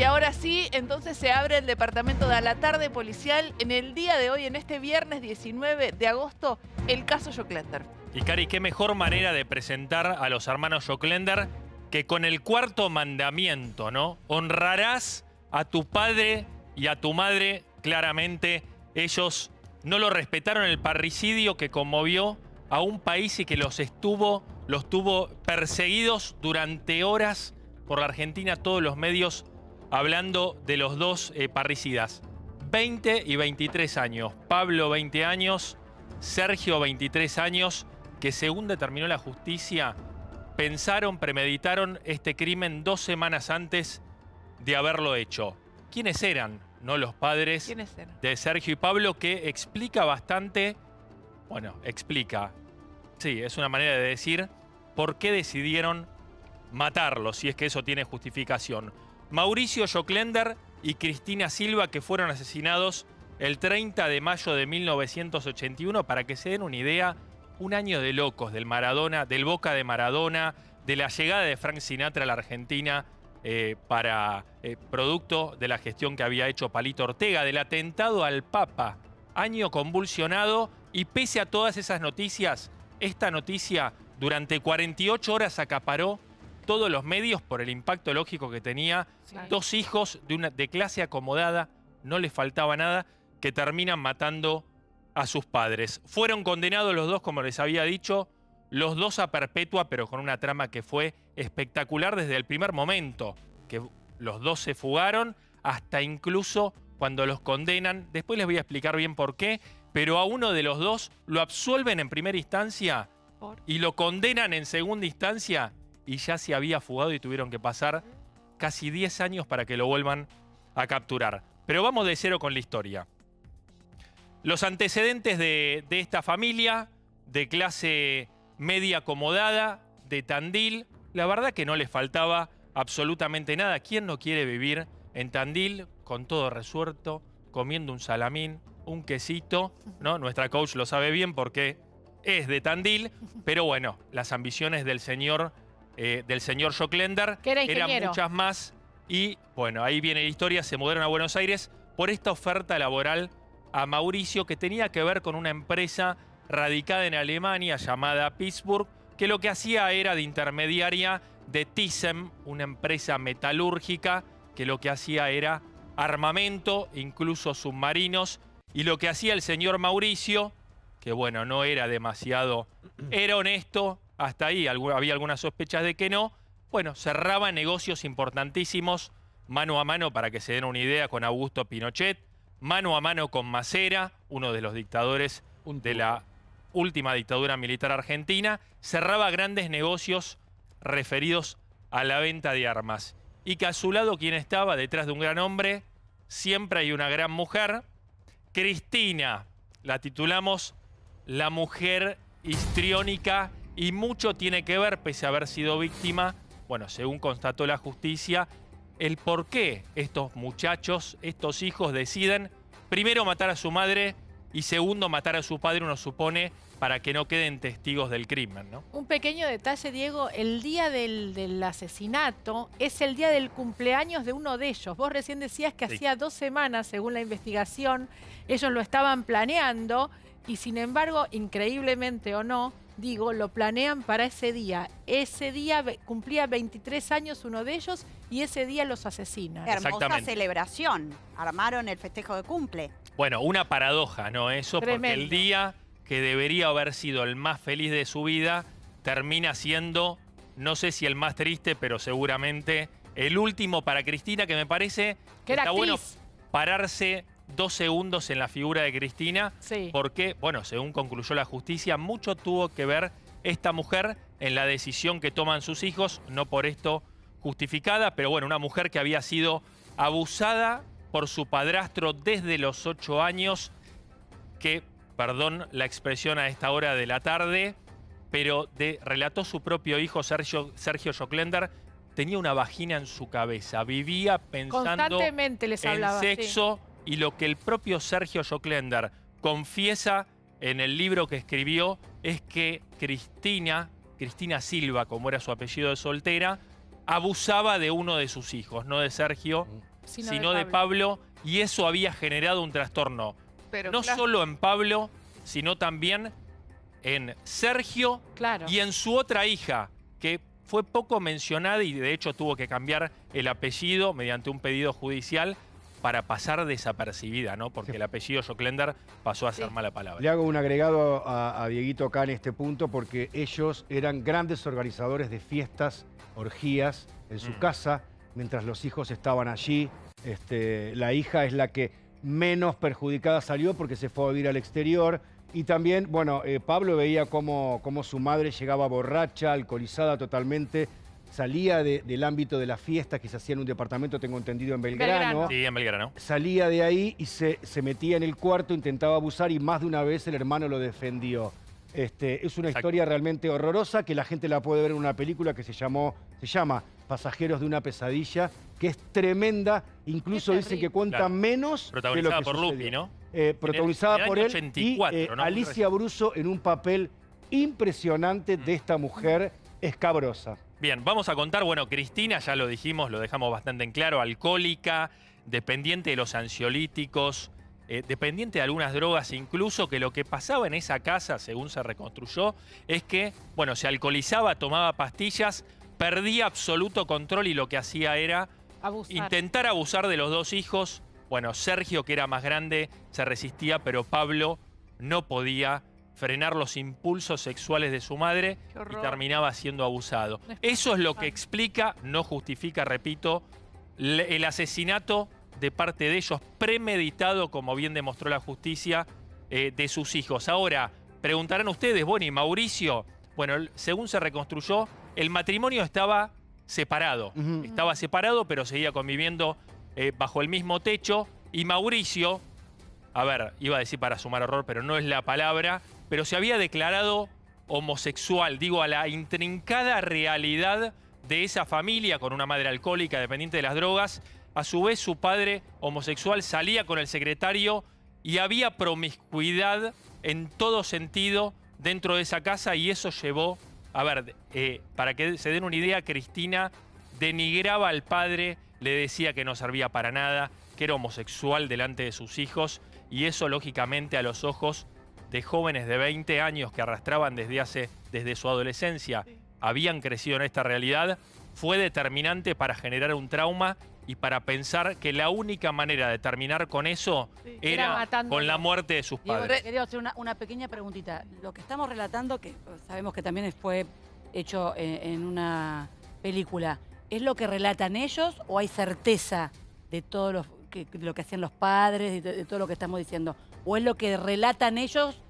ahora sí, entonces se abre el departamento de la tarde policial en el día de hoy, en este viernes 19 de agosto, el caso Joclender. Y Cari, qué mejor manera de presentar a los hermanos Joclender que con el cuarto mandamiento, ¿no? Honrarás a tu padre y a tu madre. Claramente ellos no lo respetaron, el parricidio que conmovió a un país y que los tuvo perseguidos durante horas por la Argentina, todos los medios hablando de los dos parricidas. 20 y 23 años. Pablo, 20 años. Sergio, 23 años, que según determinó la justicia, premeditaron este crimen 2 semanas antes de haberlo hecho. ¿Quiénes eran? No los padres de Sergio y Pablo, que explica bastante, sí, es una manera de decir por qué decidieron matarlos, si es que eso tiene justificación. Mauricio Joclender y Cristina Silva, que fueron asesinados el 30 de mayo de 1981, para que se den una idea, un año de locos del Maradona, del Boca de Maradona, de la llegada de Frank Sinatra a la Argentina producto de la gestión que había hecho Palito Ortega, del atentado al Papa, año convulsionado, y pese a todas esas noticias, esta noticia durante 48 horas acaparó todos los medios por el impacto lógico que tenía. Sí. 2 hijos de clase acomodada, no les faltaba nada, que terminan matando a sus padres. Fueron condenados los dos, como les había dicho, los dos a perpetua, pero con una trama que fue espectacular desde el primer momento, que los dos se fugaron, hasta incluso cuando los condenan. Después les voy a explicar bien por qué, pero a uno de los dos lo absuelven en primera instancia y lo condenan en segunda instancia, y ya se había fugado y tuvieron que pasar casi 10 años para que lo vuelvan a capturar. Pero vamos de cero con la historia. Los antecedentes de esta familia, de clase media acomodada, de Tandil, la verdad que no les faltaba absolutamente nada. ¿Quién no quiere vivir en Tandil con todo resuelto, comiendo un salamín, un quesito, ¿no? Nuestra coach lo sabe bien porque es de Tandil, pero bueno, las ambiciones del señor Joclender eran muchas más. Y bueno, ahí viene la historia, se mudaron a Buenos Aires por esta oferta laboral a Mauricio, que tenía que ver con una empresa radicada en Alemania llamada Pittsburgh, que lo que hacía era de intermediaria de Thyssen, una empresa metalúrgica, que lo que hacía era armamento, incluso submarinos. Y lo que hacía el señor Mauricio, que bueno, no era demasiado, era honesto, hasta ahí había algunas sospechas de que no, bueno, cerraba negocios importantísimos, mano a mano, para que se den una idea, con Augusto Pinochet, mano a mano con Masera, uno de los dictadores de la última dictadura militar argentina, cerraba grandes negocios referidos a la venta de armas. Y que a su lado, ¿quién estaba? Detrás de un gran hombre, siempre hay una gran mujer, Cristina, la titulamos la mujer histriónica, y mucho tiene que ver, pese a haber sido víctima, bueno, según constató la justicia, el por qué estos muchachos, estos hijos, deciden primero matar a su madre y segundo matar a su padre, uno supone, para que no queden testigos del crimen, ¿no? Un pequeño detalle, Diego, el día del asesinato es el día del cumpleaños de uno de ellos. Vos recién decías que hacía 2 semanas, según la investigación, ellos lo estaban planeando y sin embargo, increíblemente o no, digo, lo planean para ese día. Ese día cumplía 23 años uno de ellos y ese día los asesinan. Hermosa celebración. Armaron el festejo de cumple. Bueno, una paradoja, ¿no? Eso, tremendo. Porque el día que debería haber sido el más feliz de su vida termina siendo, no sé si el más triste, pero seguramente el último para Cristina, que me parece que está bueno pararse 2 segundos en la figura de Cristina, porque, bueno, según concluyó la justicia, mucho tuvo que ver esta mujer en la decisión que toman sus hijos, no por esto justificada, pero bueno, una mujer que había sido abusada por su padrastro desde los 8 años, que, perdón la expresión a esta hora de la tarde, pero relató su propio hijo, Sergio Joclender, tenía una vagina en su cabeza, vivía pensando en sexo. Y lo que el propio Sergio Joclender confiesa en el libro que escribió es que Cristina Silva, como era su apellido de soltera, abusaba de uno de sus hijos, no de Sergio, sino de Pablo, y eso había generado un trastorno. Pero No claro, solo en Pablo, sino también en Sergio Claro. y en su otra hija, que fue poco mencionada y de hecho tuvo que cambiar el apellido mediante un pedido judicial para pasar desapercibida, ¿no? Porque el apellido Joclender pasó a ser mala palabra. Le hago un agregado a Dieguito acá en este punto porque ellos eran grandes organizadores de fiestas, orgías en su casa, mientras los hijos estaban allí. La hija es la que menos perjudicada salió porque se fue a vivir al exterior. Y también, bueno, Pablo veía cómo su madre llegaba borracha, alcoholizada totalmente, salía del ámbito de las fiestas que se hacía en un departamento, tengo entendido, en Belgrano. Sí, en Belgrano. Salía de ahí y se metía en el cuarto, intentaba abusar y más de una vez el hermano lo defendió. Es una historia realmente horrorosa que la gente la puede ver en una película que se llama Pasajeros de una pesadilla, que es tremenda. Incluso dicen que cuenta menos de lo protagonizada que por sucedió. Lupi, ¿no? Protagonizada En el por año él 84, y ¿no? Alicia Bruso en un papel impresionante de esta mujer escabrosa. Bien, vamos a contar, bueno, Cristina, ya lo dijimos, lo dejamos bastante en claro, alcohólica, dependiente de los ansiolíticos, dependiente de algunas drogas, incluso que lo que pasaba en esa casa, según se reconstruyó, es que, bueno, se alcoholizaba, tomaba pastillas, perdía absoluto control y lo que hacía era intentar abusar de los dos hijos. Bueno, Sergio, que era más grande, se resistía, pero Pablo no podía frenar los impulsos sexuales de su madre y terminaba siendo abusado. Eso es lo que explica, no justifica, repito, el asesinato de parte de ellos, premeditado, como bien demostró la justicia, de sus hijos. Ahora, preguntarán ustedes, bueno, ¿y Mauricio? Bueno, según se reconstruyó, el matrimonio estaba separado. Estaba separado, pero seguía conviviendo bajo el mismo techo. Y Mauricio, a ver, iba a decir para sumar horror, pero no es la palabra, pero se había declarado homosexual, digo, a la intrincada realidad de esa familia con una madre alcohólica dependiente de las drogas. A su vez, su padre homosexual salía con el secretario y había promiscuidad en todo sentido dentro de esa casa y eso llevó, a ver, para que se den una idea, Cristina denigraba al padre, le decía que no servía para nada, que era homosexual delante de sus hijos y eso, lógicamente, a los ojos de jóvenes de 20 años que arrastraban desde su adolescencia, habían crecido en esta realidad, fue determinante para generar un trauma y para pensar que la única manera de terminar con eso era con la muerte de sus padres. Quería hacer una pequeña preguntita. Lo que estamos relatando, que sabemos que también fue hecho en una película, ¿es lo que relatan ellos o hay certeza de todo lo que hacían los padres, de todo lo que estamos diciendo? ¿O es lo que relatan ellos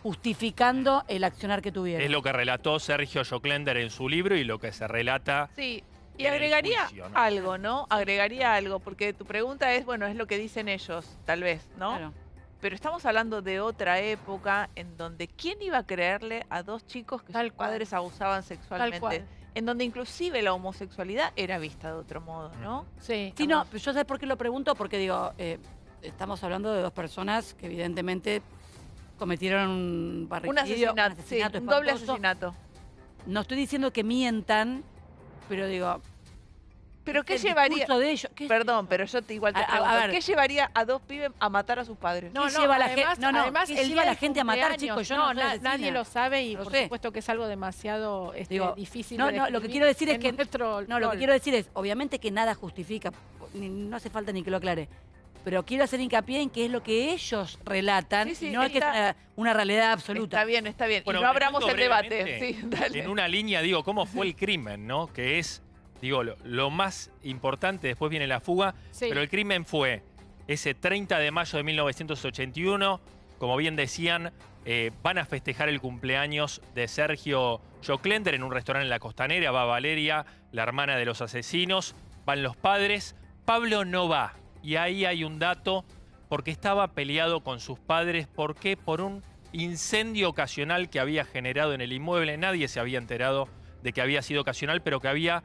justificando el accionar que tuvieron? Es lo que relató Sergio Joclender en su libro y lo que se relata. Sí, y agregaría juicio, ¿no? algo, ¿no? Agregaría algo, porque tu pregunta es, bueno, es lo que dicen ellos, tal vez, ¿no? Claro. Pero estamos hablando de otra época en donde ¿quién iba a creerle a dos chicos que sus padres abusaban sexualmente? En donde inclusive la homosexualidad era vista de otro modo, ¿no? Sí. Sí, no, yo sé por qué lo pregunto, porque digo, estamos hablando de dos personas que evidentemente cometieron un parricidio, Un asesinato, un doble espantoso. asesinato. No estoy diciendo que mientan, pero digo... ¿Pero qué el llevaría? discurso de ellos, ¿qué es Perdón, eso? pero yo igual te A pregunto, ver. ¿qué llevaría a dos pibes a matar a sus padres? No, lleva a la gente? Además, ¿qué el lleva día a la del gente a matar, cumpleaños? chicos? Yo no soy asesina. Nadie lo sabe y Lo por sé. supuesto que es algo demasiado Digo, difícil no, de no, lo que describir quiero decir es en que nuestro no, lo que rol. quiero decir es, obviamente que nada justifica, no hace falta ni que lo aclare, pero quiero hacer hincapié en qué es lo que ellos relatan, Sí, sí, y no es que es una realidad absoluta. Está bien, está bien. Bueno, y no abramos repito el debate. brevemente, Sí, dale. En una línea, digo, ¿cómo fue el crimen, no? Que es, digo, lo más importante, después viene la fuga, Sí. pero el crimen fue ese 30 de mayo de 1981, como bien decían, van a festejar el cumpleaños de Sergio Joclender en un restaurante en la Costanera, va Valeria, la hermana de los asesinos, van los padres, Pablo no va, y ahí hay un dato, porque estaba peleado con sus padres, ¿por qué? Por un incendio ocasional que había generado en el inmueble, nadie se había enterado de que había sido ocasional, pero que había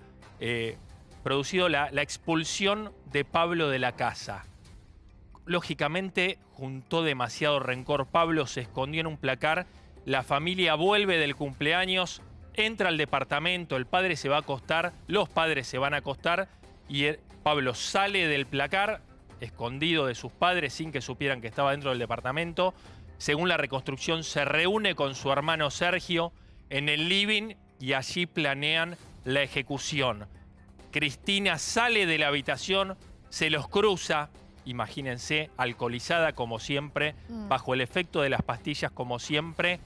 producido la expulsión de Pablo de la casa. Lógicamente juntó demasiado rencor. Pablo se escondió en un placar, la familia vuelve del cumpleaños, entra al departamento, el padre se va a acostar, los padres se van a acostar y Pablo sale del placar, escondido de sus padres, sin que supieran que estaba dentro del departamento. Según la reconstrucción, se reúne con su hermano Sergio en el living y allí planean la ejecución. Cristina sale de la habitación, se los cruza, imagínense, alcoholizada como siempre, bajo el efecto de las pastillas como siempre,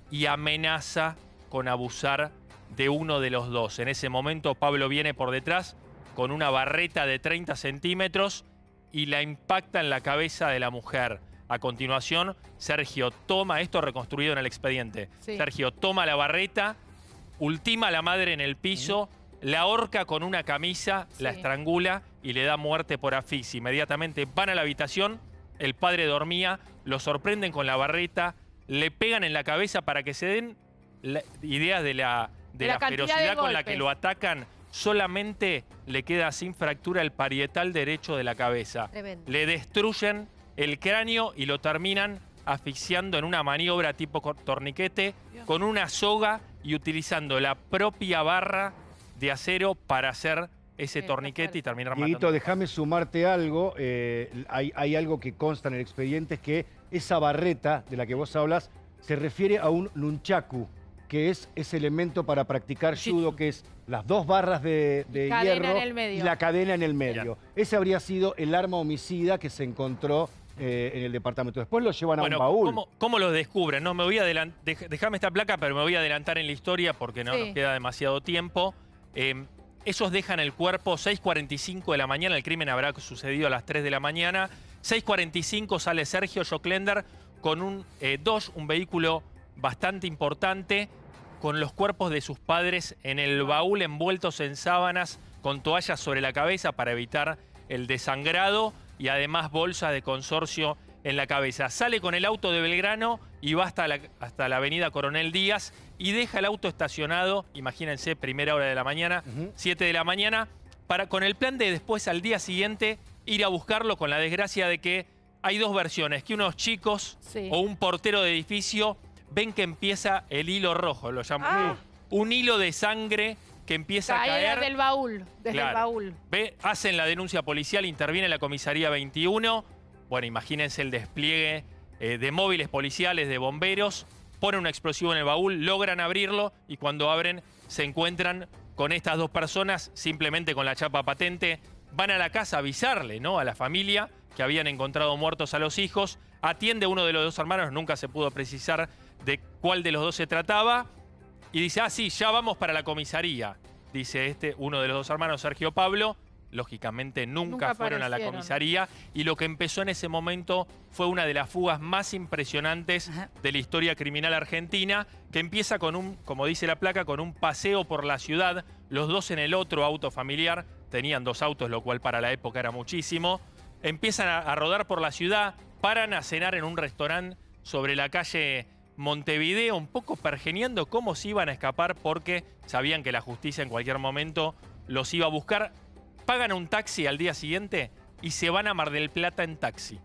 y amenaza con abusar de uno de los dos. En ese momento Pablo viene por detrás con una barreta de 30 centímetros y la impacta en la cabeza de la mujer. A continuación, Sergio toma, esto reconstruido en el expediente, Sergio toma la barreta, ultima a la madre en el piso, la ahorca con una camisa, la estrangula y le da muerte por asfixia. Inmediatamente van a la habitación, el padre dormía, lo sorprenden con la barreta, le pegan en la cabeza para que se den ideas de la ferocidad con la que lo atacan. Solamente le queda sin fractura el parietal derecho de la cabeza. Tremendo. Le destruyen el cráneo y lo terminan asfixiando en una maniobra tipo torniquete con una soga y utilizando la propia barra de acero para hacer ese torniquete y terminar matando. Dieguito, déjame sumarte algo. Hay algo que consta en el expediente, es que esa barreta de la que vos hablas se refiere a un nunchaku, que es ese elemento para practicar judo, que es las dos barras de hierro y la cadena en el medio. Ese habría sido el arma homicida que se encontró en el departamento. Después lo llevan a un baúl. ¿Cómo lo descubren? No, me voy a déjame esta placa, pero me voy a adelantar en la historia porque no nos queda demasiado tiempo. Ellos dejan el cuerpo 6:45 de la mañana, el crimen habrá sucedido a las 3 de la mañana. 6:45 sale Sergio Joclender con un Dodge, un vehículo bastante importante, con los cuerpos de sus padres en el baúl envueltos en sábanas, con toallas sobre la cabeza para evitar el desangrado y además bolsas de consorcio en la cabeza. Sale con el auto de Belgrano y va hasta la avenida Coronel Díaz y deja el auto estacionado, imagínense, primera hora de la mañana, 7 de la mañana, con el plan de después al día siguiente ir a buscarlo, con la desgracia de que hay dos versiones, que unos chicos o un portero de edificio ven que empieza el hilo rojo, lo llaman un hilo de sangre que empieza a caer. Del baúl, desde el baúl. Hacen la denuncia policial, interviene la comisaría 21. Bueno, imagínense el despliegue de móviles policiales, de bomberos. Ponen un explosivo en el baúl, logran abrirlo y cuando abren se encuentran con estas dos personas, simplemente con la chapa patente. Van a la casa a avisarle, ¿no?, a la familia que habían encontrado muertos a los hijos. Atiende uno de los dos hermanos, nunca se pudo precisar de cuál de los dos se trataba. Y dice, sí, ya vamos para la comisaría. Dice uno de los dos hermanos, Sergio Pablo. Lógicamente nunca fueron a la comisaría. Y lo que empezó en ese momento fue una de las fugas más impresionantes de la historia criminal argentina, que empieza con como dice la placa, con un paseo por la ciudad. Los dos en el otro auto familiar. Tenían dos autos, lo cual para la época era muchísimo. Empiezan a rodar por la ciudad, paran a cenar en un restaurante sobre la calle Montevideo, un poco pergeñando cómo se iban a escapar porque sabían que la justicia en cualquier momento los iba a buscar. Pagan un taxi al día siguiente y se van a Mar del Plata en taxi.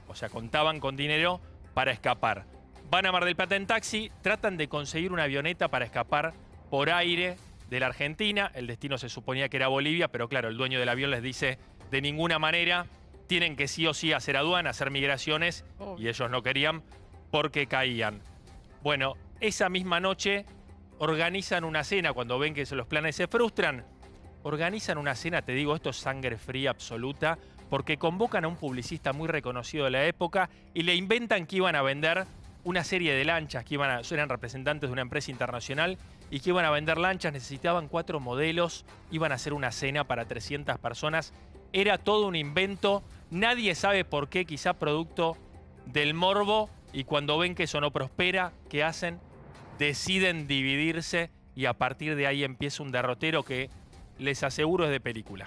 O sea, contaban con dinero para escapar. Van a Mar del Plata en taxi, tratan de conseguir una avioneta para escapar por aire de la Argentina. El destino se suponía que era Bolivia, pero claro, el dueño del avión les dice de ninguna manera, tienen que sí o sí hacer aduana, hacer migraciones, y ellos no querían porque caían. Bueno, esa misma noche organizan una cena cuando ven que los planes se frustran. Organizan una cena, te digo, esto es sangre fría absoluta, porque convocan a un publicista muy reconocido de la época y le inventan que iban a vender una serie de lanchas, que eran representantes de una empresa internacional y que iban a vender lanchas, necesitaban 4 modelos, iban a hacer una cena para 300 personas. Era todo un invento, nadie sabe por qué, quizá producto del morbo, y cuando ven que eso no prospera, ¿qué hacen? Deciden dividirse y a partir de ahí empieza un derrotero que les aseguro es de película.